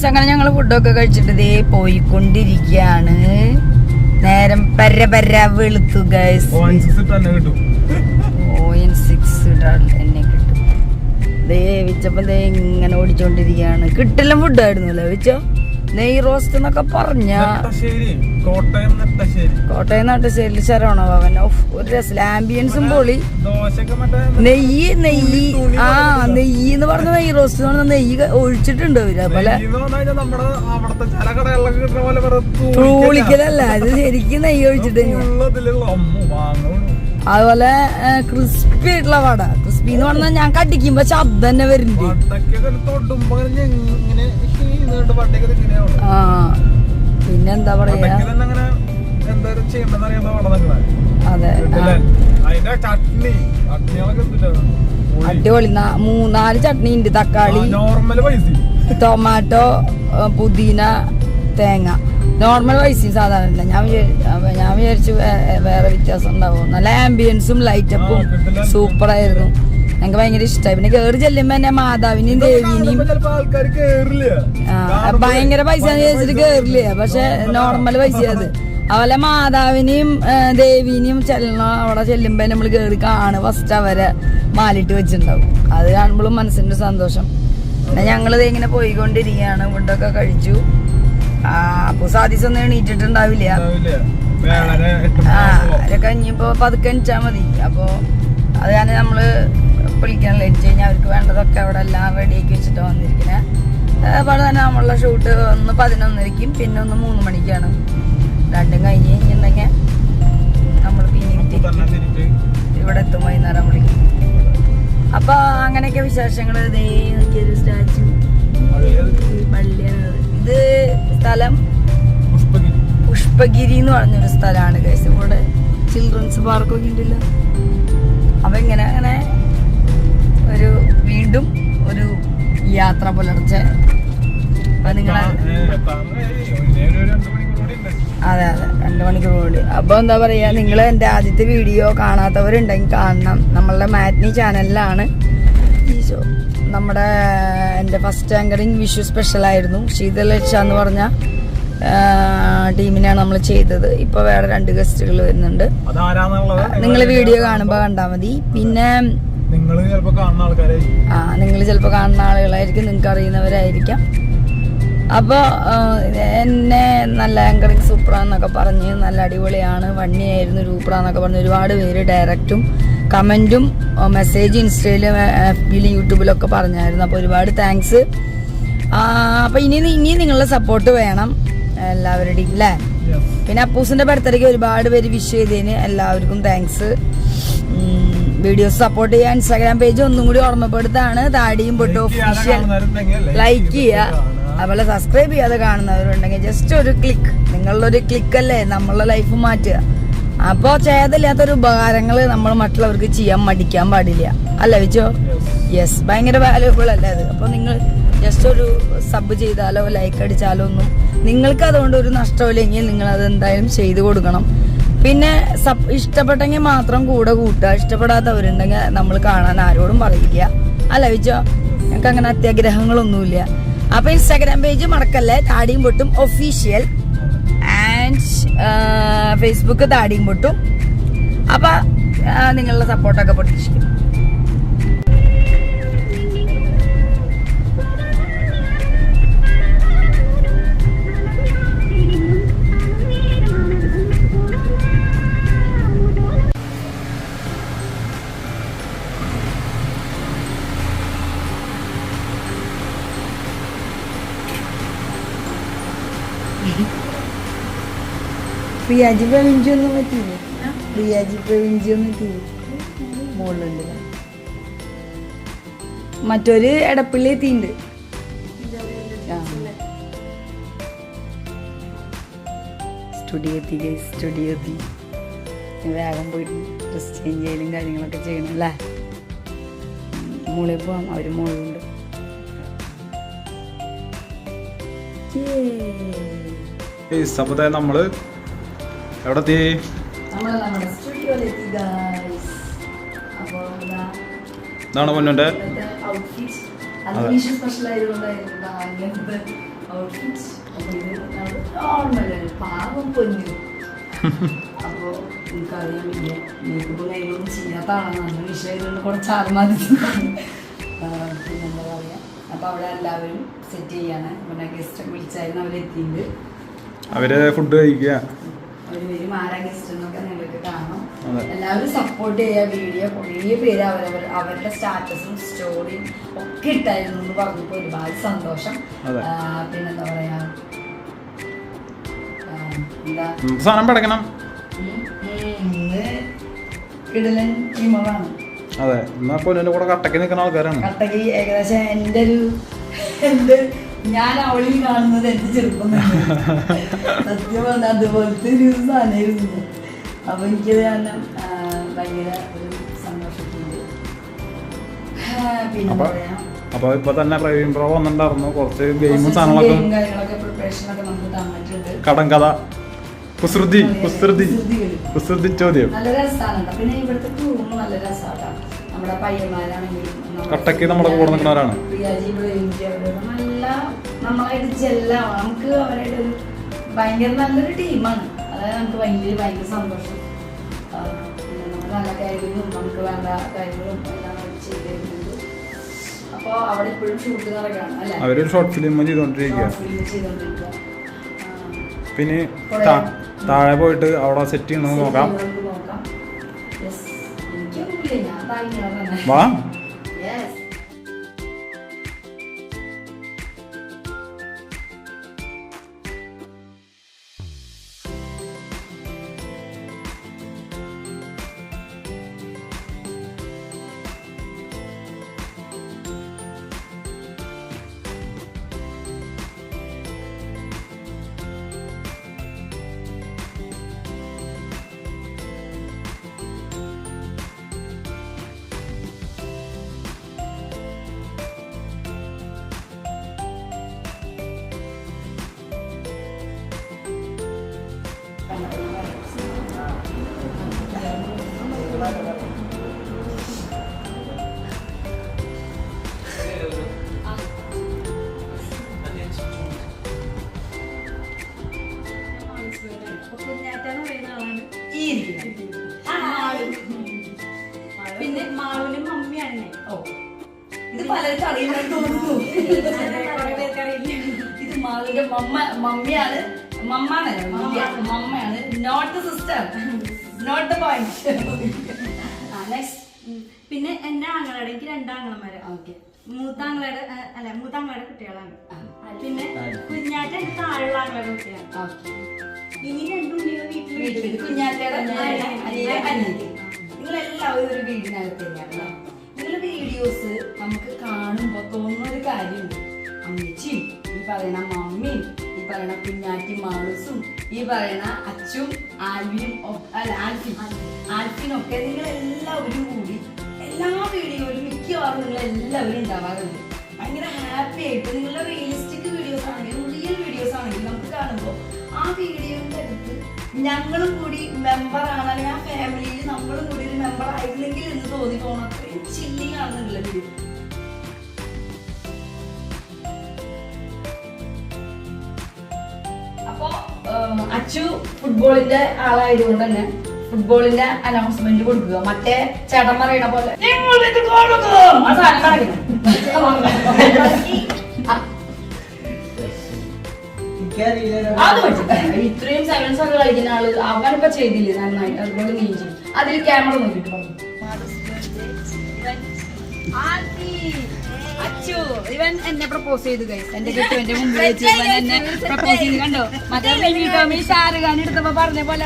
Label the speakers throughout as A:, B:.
A: അങ്ങനെ ഞങ്ങൾ ഫുഡൊക്കെ കഴിച്ചിട്ട് ദേ പോയിക്കൊണ്ടിരിക്കുകയാണ്. നേരം പര വെളുത്തു ഗൈസ്. 0.6 എന്നെ കിട്ടും. ദേ വിച്ചപ്പം ദേ ഇങ്ങനെ ഓടിച്ചോണ്ടിരിക്കുകയാണ്. കിട്ടില്ല ഫുഡായിരുന്നല്ലോ വിച്ചോ. നെയ് റോസ്റ്റ് എന്നൊക്കെ പറഞ്ഞ കോട്ടയം നട്ടശ്ശേരിയിൽ ശരവണ ഭവൻ. ഒരു രസം, ആംബിയൻസും പൊളി. നെയ്യ് നെയ്യ് എന്ന് പറഞ്ഞ നെയ് റോസ്റ്റ് എന്ന് പറഞ്ഞ നെയ്യ് ഒഴിച്ചിട്ടുണ്ട് അവര്. അതുപോലെ ട്രോളിക്കലല്ല, ഇത് ശരിക്കും നെയ്യ് ഒഴിച്ചിട്ട്. അതുപോലെ ക്രിസ്പി ആയിട്ടുള്ള വട. ക്രിസ്പി എന്ന് പറഞ്ഞാൽ ഞാൻ കടിക്കുമ്പോ ശബ്ദം തന്നെ വരുന്നുണ്ട്. ആ പിന്നെന്താ പറയാ, അതെ അടിപൊളി. 3-4 ചട്നി ഉണ്ട്. തക്കാളി, ടൊമാറ്റോ, പുതിന, തേങ്ങ. നോർമൽ പൈസയും സാധാരണ. ഞാൻ വിചാരിച്ചു വേറെ വ്യത്യാസം ഉണ്ടാവും. നല്ല ആംബിയൻസും ലൈറ്റപ്പും സൂപ്പറായിരുന്നു. ഞങ്ങൾക്ക് ഭയങ്കര ഇഷ്ടമായി. പിന്നെ കേറി ചെല്ലുമ്പോ എന്നെ മാതാവിനെയും ദേവീനെയും ഭയങ്കര പൈസ വിചാരിച്ചിട്ട് കേറില്ല, പക്ഷെ നോർമൽ പൈസ അത്. അതുപോലെ മാതാവിനെയും ദേവീനെയും ചെല്ലണം. അവിടെ ചെല്ലുമ്പോ നമ്മൾ കേറി കാണും. ഫസ്റ്റ് അവരെ മാലിട്ട് വെച്ചിട്ടുണ്ടാവും. അത് കാണുമ്പോഴും മനസ്സിന്റെ സന്തോഷം. പിന്നെ ഞങ്ങളിത് ഇങ്ങനെ പോയിക്കൊണ്ടിരിക്കുകയാണ്. ഫുഡൊക്കെ കഴിച്ചു. അപ്പൊ സാധിച്ചൊന്നും എണീറ്റിട്ടുണ്ടാവില്ല. അവരൊക്കെ ഇനിയിപ്പോ പതുക്കെ എണിച്ചാ മതി. അപ്പൊ അത് കാരണം നമ്മള് വിളിക്കാനുള്ള എണിച്ച് കഴിഞ്ഞാൽ അവർക്ക് വേണ്ടതൊക്കെ അവിടെ എല്ലാം റെഡിയാക്കി വെച്ചിട്ട് വന്നിരിക്കണേ. അതുപോലെ തന്നെ നമ്മളുടെ ഷൂട്ട് ഒന്ന് 11:00-ക്കും പിന്നെ ഒന്ന് 3 മണിക്കാണ്. രണ്ടും കഴിഞ്ഞ് കഴിഞ്ഞിട്ടുണ്ടെങ്കിൽ നമ്മൾ പിന്നെയും ഇവിടെ എത്തും വൈകുന്നേരം വിളിക്കും. അപ്പൊ അങ്ങനെയൊക്കെ വിശേഷങ്ങൾ. ഇതേ നോക്കിയൊരു സ്റ്റാച്ചു, പള്ളിയാണ് ഇത്. സ്ഥലം പുഷ്പഗിരി എന്ന് പറഞ്ഞൊരു സ്ഥലമാണ് ഗൈസ്. ഇവിടെ ചിൽഡ്രൻസ് പാർക്കൊക്കെ ഉണ്ടല്ലോ. അപ്പൊ ഇങ്ങനെ അങ്ങനെ ഒരു വീണ്ടും ഒരു യാത്ര പുലർച്ചെ. അപ്പൊ നിങ്ങളെ അതെ 2 മണിക്കൂർ കൂടി. അപ്പൊ എന്താ പറയാ, നിങ്ങൾ എന്റെ ആദ്യത്തെ വീഡിയോ കാണാത്തവരുണ്ടെങ്കിൽ കാണണം. നമ്മളുടെ മാറ്റ്നി ചാനലിലാണ് ഈ ഷോ. നമ്മുടെ എൻ്റെ ഫസ്റ്റ് ആങ്കറിങ് വിഷു സ്പെഷ്യലായിരുന്നു. ശീതലക്ഷ എന്ന് പറഞ്ഞ ടീമിനാണ് നമ്മൾ ചെയ്തത്. ഇപ്പൊ വേറെ 2 ഗസ്റ്റുകൾ വരുന്നുണ്ട്. നിങ്ങൾ വീഡിയോ കാണുമ്പോ കണ്ടാ മതി. പിന്നെ നിങ്ങൾ ചിലപ്പോ കാണുന്ന ആളുകളായിരിക്കും, നിങ്ങൾക്ക് അറിയുന്നവരായിരിക്കാം. അപ്പോൾ എന്നെ നല്ല ആങ്കറിങ് സൂപ്പറാന്നൊക്കെ പറഞ്ഞ് നല്ല അടിപൊളിയാണ്, വണ്ണിയായിരുന്നു, രൂപ്പറാന്നൊക്കെ പറഞ്ഞ് ഒരുപാട് പേര് ഡയറക്റ്റും കമൻറ്റും മെസ്സേജ് ഇൻസ്റ്റയിലും FBയിലും യൂട്യൂബിലൊക്കെ പറഞ്ഞായിരുന്നു. അപ്പോൾ ഒരുപാട് താങ്ക്സ്. അപ്പോൾ ഇനി നിങ്ങളുടെ സപ്പോർട്ട് വേണം എല്ലാവരുടെയും അല്ലേ. പിന്നെ അപ്പൂസിൻ്റെ ബർത്ത്ഡേക്ക് ഒരുപാട് പേര് വിഷ് ചെയ്തതിന് എല്ലാവർക്കും താങ്ക്സ്. വീഡിയോസ് സപ്പോർട്ട് ചെയ്യാൻ ഇൻസ്റ്റാഗ്രാം പേജ് ഒന്നും കൂടി ഓർമ്മപ്പെടുത്താണ്, താടിയും പൊട്ട് ഒഫീഷ്യൽ. ലൈക്ക് ചെയ്യുക. അതുപോലെ സബ്സ്ക്രൈബ് ചെയ്യാതെ കാണുന്നവരുണ്ടെങ്കിൽ ജസ്റ്റ് ഒരു ക്ലിക്ക്, നിങ്ങളുടെ ഒരു ക്ലിക്കല്ലേ നമ്മളുടെ ലൈഫ് മാറ്റുക. അപ്പോൾ ചെയ്തില്ലാത്തൊരു ഉപകാരങ്ങൾ നമ്മൾ മറ്റുള്ളവർക്ക് ചെയ്യാൻ മടിക്കാൻ പാടില്ല അല്ല വെച്ചോ. യെസ്, ഭയങ്കര വാല്യൂബിൾ അല്ലേ അത്. അപ്പോൾ നിങ്ങൾ ജസ്റ്റ് ഒരു സബ് ചെയ്താലോ ലൈക്ക് അടിച്ചാലോ ഒന്നും നിങ്ങൾക്ക് അതുകൊണ്ട് ഒരു നഷ്ടമില്ലെങ്കിൽ നിങ്ങൾ അത് എന്തായാലും ചെയ്തു കൊടുക്കണം. പിന്നെ ഇഷ്ടപ്പെട്ടെങ്കിൽ മാത്രം കൂടെ കൂട്ടുക. ഇഷ്ടപ്പെടാത്തവരുണ്ടെങ്കിൽ നമ്മൾ കാണാൻ ആരോടും പറയില്ല അല്ല വെച്ചോ. ഞങ്ങൾക്ക് അങ്ങനെ അത്യാഗ്രഹങ്ങളൊന്നുമില്ല. അപ്പൊ ഇൻസ്റ്റാഗ്രാം പേജ് മറക്കല്ലേ, താടിയും പൊട്ടും ഒഫീഷ്യൽ. ആൻഡ് ഫേസ്ബുക്ക് താടിയും പൊട്ടും. അപ്പൊ നിങ്ങളുടെ സപ്പോർട്ടൊക്കെ പ്രതീക്ഷിക്കുന്നു. പ്രിയാജി പ്രവിഞ്ചൊന്നും പറ്റിയില്ലേ? പ്രിയാജി പ്രവിഞ്ചൊന്നും പറ്റിയില്ലേ? മുകളിലുണ്ട്. മറ്റൊരു എടപ്പള്ളി എത്തിയിട്ടുണ്ട്. സ്റ്റുഡിയോ എത്തി. വേഗം പോയിട്ട് ഡ്രസ് ചേഞ്ച് ചെയ്യലും കാര്യങ്ങളൊക്കെ ചെയ്യണം അല്ലേ. മുകളിൽ പോവാം, അവർ മുകളിലുണ്ട്.
B: അപ്പത്തെ നമ്മള് എവിടെ എത്തി?
A: നമ്മുടെ സ്റ്റുഡിയോയിലെത്തി ഗൈസ്. അപ്പോൾ
B: ഇതാണ് പൊന്നുന്റെ
A: ഔട്ട്ഫിറ്റ്. അത് വിഷു സ്പെഷ്യൽ ആയതുകൊണ്ടായിരുന്നു അങ്ങനത്തെ ഔട്ട്ഫിറ്റ്. അപ്പോൾ ഇത് നോർമൽ പാവം പൊന്നു. അപ്പോൾ എനിക്കറിയാൻ വലിയ മേക്കപ്പ് കാര്യങ്ങളൊന്നും ചെയ്യാത്ത ആളാണ്. അന്ന് വിഷു ആയതുകൊണ്ട് കുറച്ച് ആർമാതി പിന്നെന്താ പറയുക. അപ്പോൾ അവിടെ എല്ലാവരും സെറ്റ് ചെയ്യാണ്. പിന്നെ ഗസ്റ്റൊക്കെ വിളിച്ചായിരുന്നു, അവരെത്തിയിട്ടുണ്ട്.
B: അവര് ഫുഡ് കഴിക്കുക.
A: അവർ വരും. ആരാ ഗസ്റ്റ് എന്നൊക്കെ നിങ്ങൾക്ക് കാണാം. എല്ലാവരും സപ്പോർട്ട് ചെയ്യുക. വീഡിയോ കുറേ പേര് അവരുടെ സ്റ്റാറ്റസും സ്റ്റോറിയും ഒക്കെ ഇട്ടായിരുന്നു എന്ന് പറഞ്ഞപ്പോൾ ഒരുപാട് സന്തോഷം. പിന്നെന്താ പറയാ,
B: സാധനം പടക്കണം.
A: കിടലൻ വിമവാണ്.
B: അതെ, എന്നാ പൊന്നിന്റെ കൂടെ കട്ടക്ക് നിൽക്കുന്ന ആൾക്കാരാണ്.
A: കട്ടക്ക് ഏകദേശം എന്റെ ഞാൻ അവളിൽ കാണുന്നത് എന്റെ ചെറുപ്പം സത്യം പറഞ്ഞ അതുപോലത്തെ ഒരു സാധനമായിരുന്നു. അപ്പൊ എനിക്കത് കാരണം ഭയങ്കര ഒരു സന്തോഷത്തിൻ്റെ. പിന്നെ പറയാം,
B: അപ്പൊ ഇപ്പൊ തന്നെ പ്രവീൺ ബ്രോ വന്നിട്ടുണ്ടായിരുന്നു. കുറച്ച് ഗെയിമും സാധനങ്ങളൊക്കെ
A: പ്രിപ്പറേഷനൊക്കെ നമുക്ക് തന്നിട്ടുണ്ട്.
B: കടം കഥ, കുസൃതി ചോദ്യം.
A: നല്ല രസമാണ്. പിന്നെ ഇവിടുത്തെ ടൂറിന് നല്ല രസമാണ്. നമ്മുടെ പയ്യന്മാരാണെങ്കിലും
B: കട്ടക്ക് നമ്മുടെ കൂടെ നിൽക്കുന്നവരാണ്.
A: നല്ല നമ്മളായിട്ട് ജെല്ലാണ്. നമുക്ക് അവരായിട്ട് ഒരു ഭയങ്കര നല്ലൊരു ടീമാണ്. അതായത് നമുക്ക് ഭയങ്കര സന്തോഷം. നമ്മൾ നല്ല കാര്യങ്ങളും നമുക്ക് വേണ്ട കാര്യങ്ങളും എല്ലാം ചെയ്തിരുന്നത്. അപ്പോൾ അവിടെ ഇപ്പോഴും ഷൂട്ട് നടക്കുകയാണ് അല്ലേ?
B: അവരൊരു ഷോർട്ട് ഫിലിം ചെയ്തോണ്ടിരിക്കുക. പിന്നെ താഴെ പോയിട്ട് അവിടെ സെറ്റ് ചെയ്യണമെന്ന് നോക്കാം. വാ.
C: പിന്നെ മാളുവിനും മമ്മിയാണ്.
A: ഇത് പലർക്കും അറിയില്ലെന്ന് തോന്നുന്നു. ഇത് മാളുവിന്റെ മമ്മിയാണ്. മമ്മയാണ്, not the sister, not the point.
C: പിന്നെ എന്റെ ആങ്ങളയുടെ, എനിക്ക് 2 ആങ്ങളമാര്. മൂത്താങ്ങളയുടെ കുട്ടികളാണ്. പിന്നെ കുഞ്ഞാറ്റ എന്റെ താഴെയുള്ള ആങ്ങളയുടെ കുട്ടിയാണ്. ഇനി 2 ഉണ്ണികൾ വീട്ടിൽ.
A: കുഞ്ഞാറ്റയുടെ അനിയത്തി. നിങ്ങളെല്ലാവരും ഒരു വീടിനകത്ത് തന്നെയാണ്. നിങ്ങളുടെ വീഡിയോസ് നമുക്ക് കാണുമ്പോൾ തോന്നുന്ന ഒരു കാര്യമുണ്ട്. അമ്മച്ചിയും ഈ പറയുന്ന മമ്മിയും ഈ പറയുന്ന കുഞ്ഞാറ്റി മാളൂസും ഈ പറയുന്ന അച്ചും ആൽവിനും ആൽഫിനൊക്കെ നിങ്ങളെല്ലാവരും കൂടി എല്ലാ വീഡിയോയിലും മിക്കവാറും നിങ്ങളെല്ലാവരും ഉണ്ടാവാറുണ്ട്. ഭയങ്കര ഹാപ്പി ആയിട്ട് നിങ്ങളുടെ റിയലിസ്റ്റിക് വീഡിയോസ് ആണെങ്കിലും റിയൽ വീഡിയോസ് ആണെങ്കിലും നമുക്ക് കാണുമ്പോൾ ആ വീഡിയോന്റെ അടുത്ത് ഞങ്ങളും കൂടി മെമ്പറാണ്, അല്ലെങ്കിൽ ആ ഫാമിലിയിൽ നമ്മളും കൂടി ഒരു മെമ്പർ ആയിരുന്നെങ്കിൽ എന്ന് തോന്നി പോകണം. അത്രയും ചില്ലിങ് ആണ് നിങ്ങളുടെ വീഡിയോ. അപ്പോ അച്ചു ഫുട്ബോളിന്റെ ആളായതുകൊണ്ട് തന്നെ ഫുട്ബോളിന്റെ അനൗൺസ്മെന്റ് കൊടുക്കുക. മറ്റേ ചേട്ടൻ പറയുന്ന പോലെ അത് പറ്റില്ല. ഇത്രയും സെവൻസ് ഒക്കെ കളിക്കുന്ന ആള് അവനിപ്പോ ചെയ്തില്ലേ നന്നായിട്ട്, അതുപോലെ നീ ചെയ്യും. അതിൽ ക്യാമറ നോക്കിട്ട് പറഞ്ഞു. അച്ചു ഇവൻ എന്നെ പ്രപ്പോസ് ചെയ്തു ഗൈസ്. എന്റെ കെട്ടുവിന്റെ മുമ്പിൽ വെച്ച് ഇവൻ എന്നെ പ്രപ്പോസ് ചെയ്ത് കണ്ടോ. മറ്റേ ഷാറുഖ് ഖാൻ എടുത്തപ്പോ പറഞ്ഞ പോലെ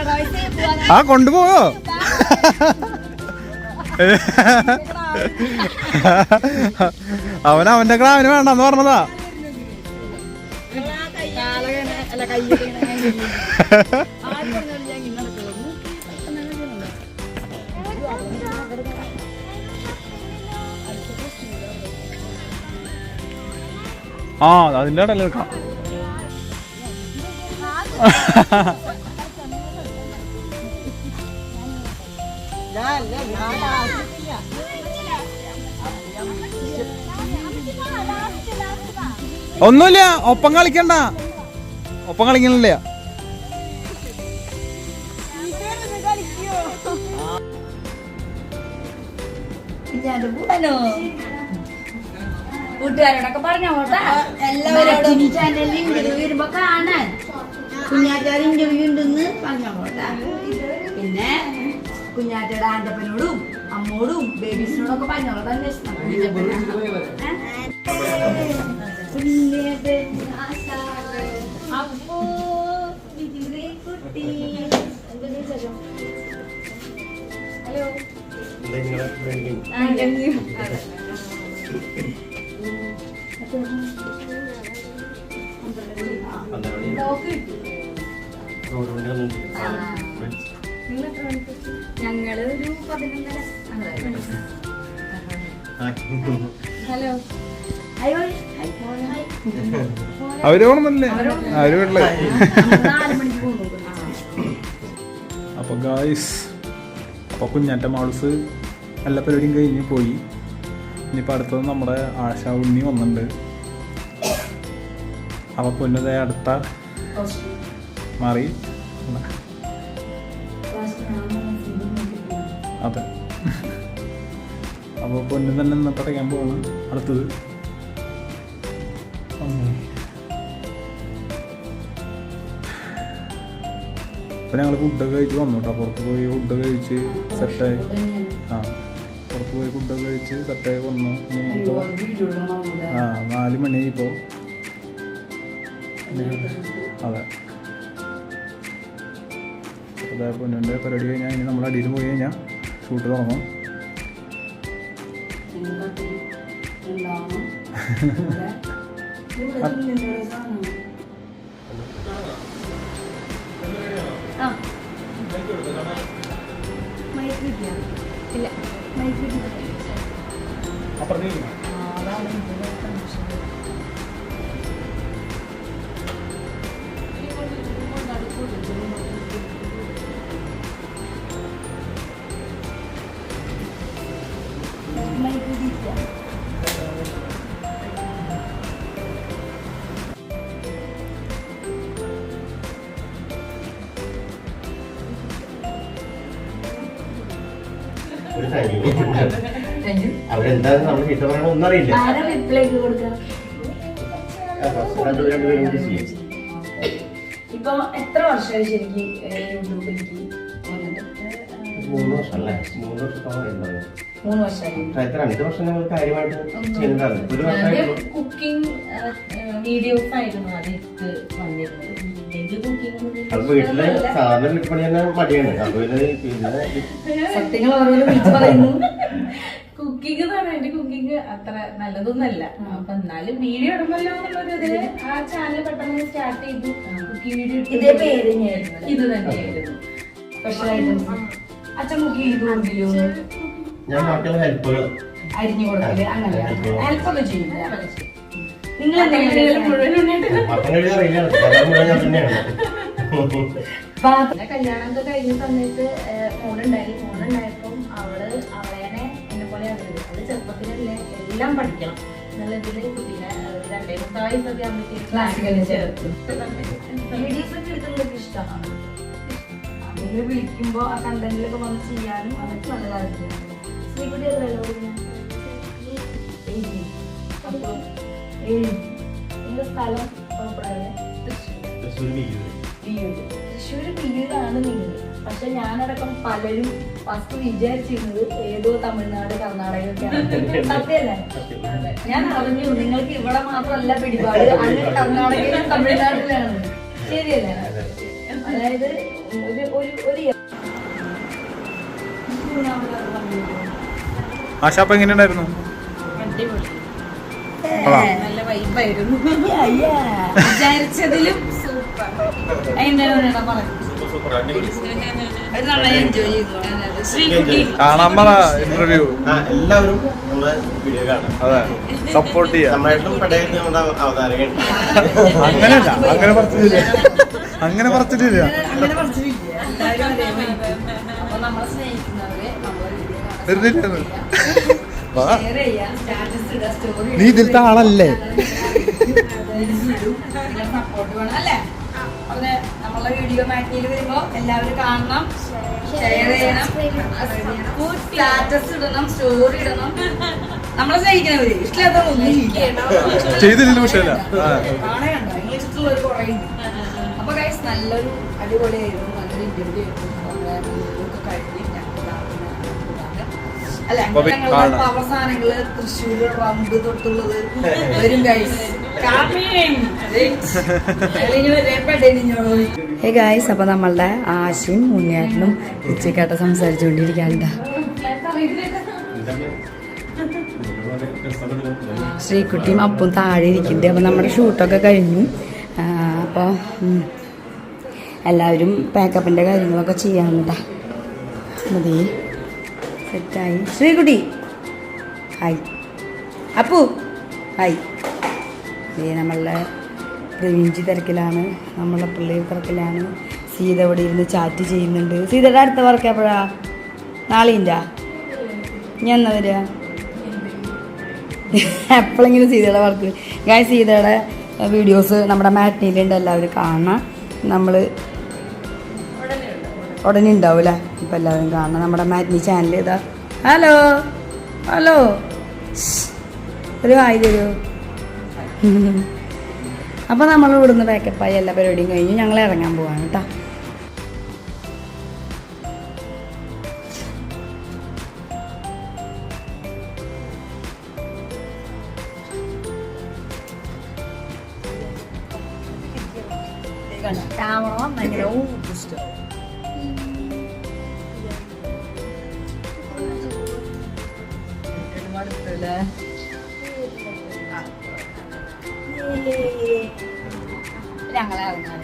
B: കൊണ്ടുപോകോ അവന്റെ ക്രാവിന് വേണ്ടെന്ന് പറഞ്ഞതാ. ആ അതിന്റെ ഇടയിൽ നിൽക്കാം. ഒന്നുമില്ല, ഒപ്പം കളിക്കണ്ട, ഒപ്പം കളിക്കണില്ല.
A: കൂട്ടുകാരോടൊക്കെ പറഞ്ഞോ എല്ലാവരോടും ചാനലിൽ വരുമ്പോ കാണാൻ കുഞ്ഞാറ്റയുടെ ഇന്റർവ്യൂ ഉണ്ടെന്ന് പറഞ്ഞോട്ടെ. പിന്നെ കുഞ്ഞാറ്റയുടെ ആന്റപ്പനോടും അമ്മോടും ബേബീസിനോടൊക്കെ പറഞ്ഞോട്ടെ. അപ്പോ കുട്ടി ഹലോ ഞങ്ങള് ഒരു 11:30. ഹലോ
B: അവര് പോണെന്നല്ലേ, അവര് വീട്ടില്.
A: 4 മണിക്ക് പോകുന്നു.
B: അപ്പൊ ഗായ്സ്, അപ്പൊ കുഞ്ഞാറ്റ മാൾസ് എല്ലാ പരിപാടിയും കഴിഞ്ഞ് പോയി. ഇനിയിപ്പോൾ അടുത്തത് നമ്മുടെ ആശാ ഉണ്ണി വന്നിട്ടുണ്ട്. അപ്പൊ പൊന്നത് അടുത്ത മാറി. അതെ, അപ്പോൾ പൊന്നു തന്നെ ഇന്ന് പറയാൻ പോവാണ് അടുത്തത്. അപ്പം ഞങ്ങൾ ഫുഡൊക്കെ കഴിച്ച് വന്നു കേട്ടോ. പുറത്ത് പോയി ഫുഡൊക്കെ കഴിച്ച് സെറ്റായി. പുറത്ത് പോയി ഫുഡൊക്കെ കഴിച്ച് സെറ്റായി വന്നു. ഇപ്പോൾ 4 മണിയായി ഇപ്പോൾ. അതെ, അതെ. പൊന്നിൻ്റെ പരിപാടി കഴിഞ്ഞാൽ ഇനി നമ്മൾ അടിയിൽ പോയി കഴിഞ്ഞാൽ ഷൂട്ട് തുടങ്ങും.
D: അവരെന്താണ് നമ്മൾ ചീത്ത പറയണ ഒന്നും അറിയില്ല.
A: ഇപ്പൊ എത്ര വർഷമായി ശരിക്കും യൂട്യൂബിലേക്ക് വന്നിട്ട്?
D: 3 വർഷമല്ലേ? 3 വർഷത്തോളം.
A: 3 വർഷമായി.
D: 2 വർഷം ഞങ്ങൾ കാര്യമായിട്ട് ചെയ്യുന്നുണ്ടായിരുന്നു. 1 വർഷമായിട്ട്
C: കുക്കിംഗ് വീഡിയോസ് ആയിരുന്നു ആദ്യത്തെ വന്നിരുന്നത്.
D: അത് വീട്ടില് സാധാരണ വീട്ടുപണി തന്നെ മടിയാണ്. അപ്പൊ പിന്നെ
A: സത്യങ്ങൾ ഓരോരോ വിളിച്ചു പറയുന്നു.
C: കുക്കിംഗ് എന്ന് പറഞ്ഞാൽ എന്റെ കുക്കിംഗ് അത്ര നല്ലതൊന്നല്ല. അപ്പൊ എന്നാലും വീഡിയോ ഇടുമല്ലോ എന്നുള്ളൊരു ആ ചാനൽ പെട്ടെന്ന് സ്റ്റാർട്ട് ചെയ്തു. കുക്കിംഗ് വീഡിയോ
A: ഇതേ പേര് തന്നെയായിരുന്നു.
C: ഇത് തന്നെയായിരുന്നു.
A: സ്പെഷ്യൽ ഐറ്റംസ് അച്ഛൻ കുക്ക് ചെയ്തു കൊടുക്കില്ലോ?
D: ഞാൻ ബാക്കിയുള്ള ഹെൽപ്പുകൾ
A: അരിഞ്ഞു കൊടുക്കല് അങ്ങനെ ഹെൽപ്പൊക്കെ ചെയ്യില്ല. നിങ്ങൾ
C: പിന്നെ കല്യാണമൊക്കെ കഴിഞ്ഞ സമയത്ത് ഫോണുണ്ടായപ്പം അവളേനെ എന്നെ പോലെ അറിയുന്നത്. അത് ചെറുപ്പത്തിലല്ലേ എല്ലാം പഠിക്കണം എന്നുള്ളതില് കുട്ടീനെ 2-3 വയസ്സൊക്കെ
A: ക്ലാസിക്കൽ ചേർത്ത് വീഡിയോസ് ഒക്കെ എടുക്കുന്നതൊക്കെ ഇഷ്ടമാണ്. അതിൽ വിളിക്കുമ്പോ ആ കണ്ടന്റിലൊക്കെ വന്ന് ചെയ്യാനും അതൊക്കെ നല്ലതായിരിക്കും. ശ്രീകുട്ടി എന്റെ സ്ഥലം തൃശ്ശൂര് പിന്നീടാണ് നിങ്ങൾ. പക്ഷെ ഞാനടക്കം പലരും ഫസ്റ്റ് വിചാരിച്ചിരുന്നത് ഏതോ തമിഴ്നാട് കർണാടകയൊക്കെയാണ്. സത്യല്ലേ? ഞാൻ അറിഞ്ഞു നിങ്ങൾക്ക് ഇവിടെ മാത്രമല്ല പിടിപാട്, അങ്ങ് കർണാടകയിലും തമിഴ്നാട്ടിലാണ്. ശരിയല്ലേ? അതായത്
B: ആശാപ്പ് എങ്ങനെയുണ്ടായിരുന്നു?
C: നല്ല വൈബായിരുന്നു. വിചാരിച്ചതിലും സൂപ്പർ.
B: കാണാൻ പറ ഇന്റർവ്യൂ.
D: എല്ലാവരും നമ്മുടെ വീഡിയോ കാണാം.
B: അതെ, സപ്പോർട്ട് ചെയ്യാം.
D: നമ്മളായിട്ടും പടയായിട്ട് നമ്മുടെ അവതാരകൻ.
B: അങ്ങനെയല്ല, അങ്ങനെ പറഞ്ഞിട്ടില്ല.
A: അങ്ങനെ പറിച്ചിട്ടില്ല. അപ്പൊ നമ്മളെ സ്നേഹിക്കുന്നവരെ നമ്മളെ വീഡിയോ
B: വെറുതെ വാ.
A: ഷെയർ ചെയ്യാം, സ്റ്റാറ്റസ് ഇടുക, സ്റ്റോറി
B: നീ ഇതിലത്തെ ആളല്ലേ?
A: സപ്പോർട്ട് വേണം അല്ലേ? അതെ, നമ്മളെ വീഡിയോ മാറ്റിയിൽ വരുമ്പോ എല്ലാവരും കാണണം, ഷെയർ ചെയ്യണം, സ്റ്റാറ്റസ് ഇടണം, സ്റ്റോറി ഇടണം. നമ്മളെ സ്നേഹിക്കുന്നവര് ഇഷ്ടമില്ലാത്ത
B: ചെയ്തില്ല വിഷയമില്ല.
A: ഇഷ്ടമുള്ളവർ കുറേ ഉണ്ട്. അപ്പൊ ഗൈസ് നല്ലൊരു അടിപൊളിയായിരുന്നു, നല്ലൊരു ഇന്റർവ്യൂ ആയിരുന്നു. അല്ല ഞങ്ങളുടെ അവസാനങ്ങള് തൃശ്ശൂര് റൗണ്ട് തൊട്ടുള്ളത് വരും ഗൈസ്. ഹേ ഗൈസ്, അപ്പൊ നമ്മളുടെ ആശയും മുന്നേറ്റനും ഉച്ചക്കായിട്ട് സംസാരിച്ചുകൊണ്ടിരിക്കാനുണ്ട്. ശ്രീകുട്ടിയും അപ്പും താഴെ ഇരിക്കുന്നുണ്ട്. അപ്പൊ നമ്മുടെ ഷൂട്ടൊക്കെ കഴിഞ്ഞു. അപ്പോൾ എല്ലാവരും പാക്കപ്പിന്റെ കാര്യങ്ങളൊക്കെ ചെയ്യാനുണ്ടാ. മതി, സെറ്റായി. Sreekutty hi, Appu hi. നമ്മളുടെ പ്രവീഞ്ചി തിരക്കിലാണ്, നമ്മളെ പിള്ളേർ തിരക്കിലാണ്. സീത ഇവിടെ ഇരുന്ന് ചാറ്റ് ചെയ്യുന്നുണ്ട്. സീതയുടെ അടുത്ത വർക്ക് എപ്പോഴാ? നാളെയില്ല, ഞാൻ എന്നാ വരിക? എപ്പോഴെങ്കിലും സീതയുടെ വർക്ക്. ഗായ് സീതയുടെ വീഡിയോസ് നമ്മുടെ മാറ്റിനിയിലുണ്ട്, എല്ലാവരും കാണാം. നമ്മൾ ഉടനെ ഉണ്ടാവില്ല, ഇപ്പം എല്ലാവരും കാണണം നമ്മുടെ മാറ്റിനി ചാനൽ. ഇതാ ഹലോ ഹലോ, ഒരു ഹായ് തരൂ. അപ്പോൾ നമ്മൾ ഇവിടുന്ന് പാക്കപ്പായി എല്ലാ പരിപാടിയും കഴിഞ്ഞ് ഞങ്ങൾ ഇറങ്ങാൻ പോവാണ് കേട്ടോ. ഞങ്ങളെ ഇറങ്ങാൻ